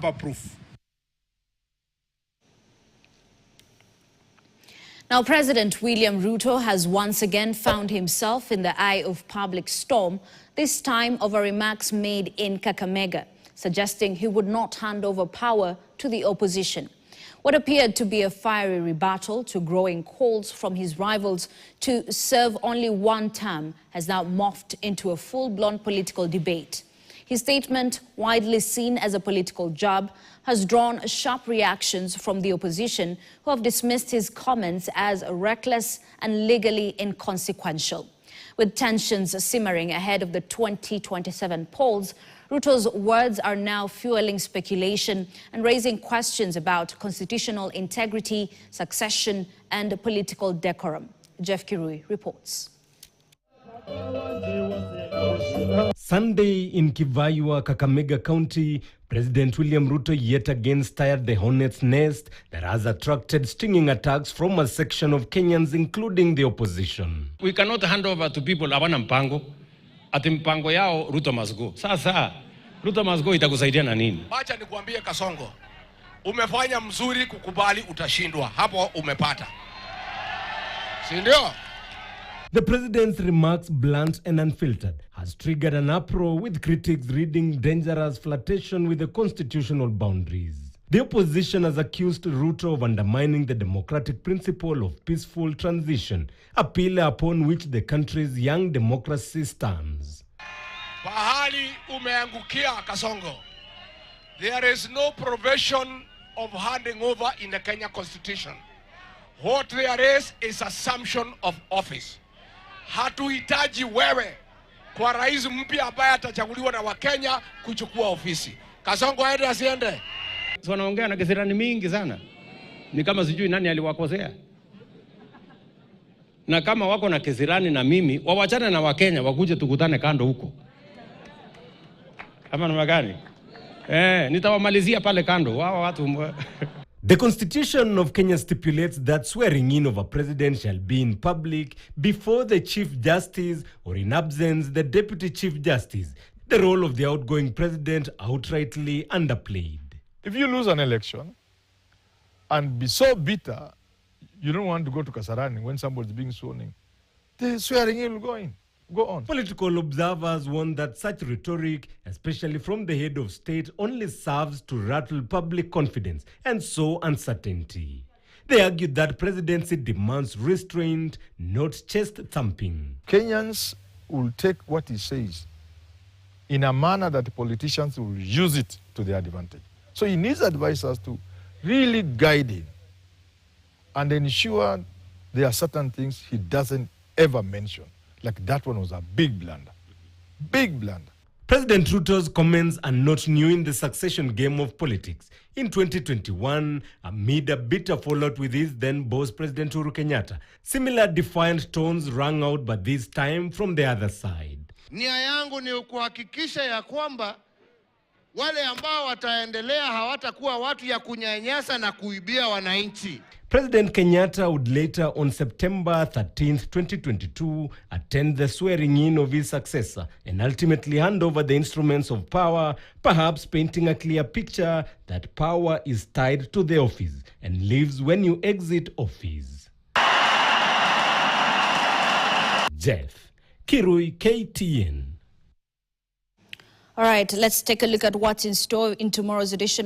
proof. Now, President William Ruto has once again found himself in the eye of public storm, this time over remarks made in Kakamega, suggesting he would not hand over power to the opposition. What appeared to be a fiery rebuttal to growing calls from his rivals to serve only one term has now morphed into a full-blown political debate. His statement, widely seen as a political jab, has drawn sharp reactions from the opposition, who have dismissed his comments as reckless and legally inconsequential. With tensions simmering ahead of the 2027 polls, Ruto's words are now fueling speculation and raising questions about constitutional integrity, succession, and political decorum. Jeff Kirui reports. Sunday in Kivayua, Kakamega County, President William Ruto yet again stirred the hornet's nest that has attracted stinging attacks from a section of Kenyans, including the opposition. We cannot hand over to people hawana mpango. Ati mpango yao Ruto must go. Sasa Ruto must go itakusaidia na nini? Acha nikuambie Kasongo. Umefanya mzuri kukubali utashindwa. Hapo umepata. Si ndio? The president's remarks, blunt and unfiltered, has triggered an uproar, with critics reading dangerous flirtation with the constitutional boundaries. The opposition has accused Ruto of undermining the democratic principle of peaceful transition, a pillar upon which the country's young democracy stands. Pahali umeangukia Kasongo. There is no provision of handing over in the Kenya Constitution. What there is assumption of office. Hatuhitaji wewe kwa rais mpya ambaye atachaguliwa na Wakenya kuchukua ofisi. Kasongo aende asiende? Wanaongea na kisirani mingi sana. Ni kama sijui nani aliwakosea. Na kama wako na kisirani na mimi, wawachane na Wakenya wakuje tukutane kando huko. Kama namna gani? Nitawamalizia pale kando. Wao watu The Constitution of Kenya stipulates that swearing in of a president shall be in public before the Chief Justice, or in absence, the Deputy Chief Justice, the role of the outgoing president outrightly underplayed. If you lose an election and be so bitter, you don't want to go to Kasarani when somebody's being sworn in, the swearing in will go on. Political observers warn that such rhetoric, especially from the head of state, only serves to rattle public confidence and sow uncertainty. They argued that presidency demands restraint, not chest thumping. Kenyans will take what he says in a manner that the politicians will use it to their advantage. So he needs advisors to really guide him and ensure there are certain things he doesn't ever mention. Like that one was a big blunder. Big blunder. President Ruto's comments are not new in the succession game of politics. In 2021, amid a bitter fallout with his then boss, President Uhuru Kenyatta, similar defiant tones rang out, but this time from the other side. Nia yangu ni kuhakikisha ya kwamba wale ambao wataendelea hawatakuwa watu ya kunyanyasa na kuibia wananchi. President Kenyatta would later, on September 13th, 2022, attend the swearing-in of his successor and ultimately hand over the instruments of power, perhaps painting a clear picture that power is tied to the office and leaves when you exit office. Jeff Kirui, KTN. All right, let's take a look at what's in store in tomorrow's edition of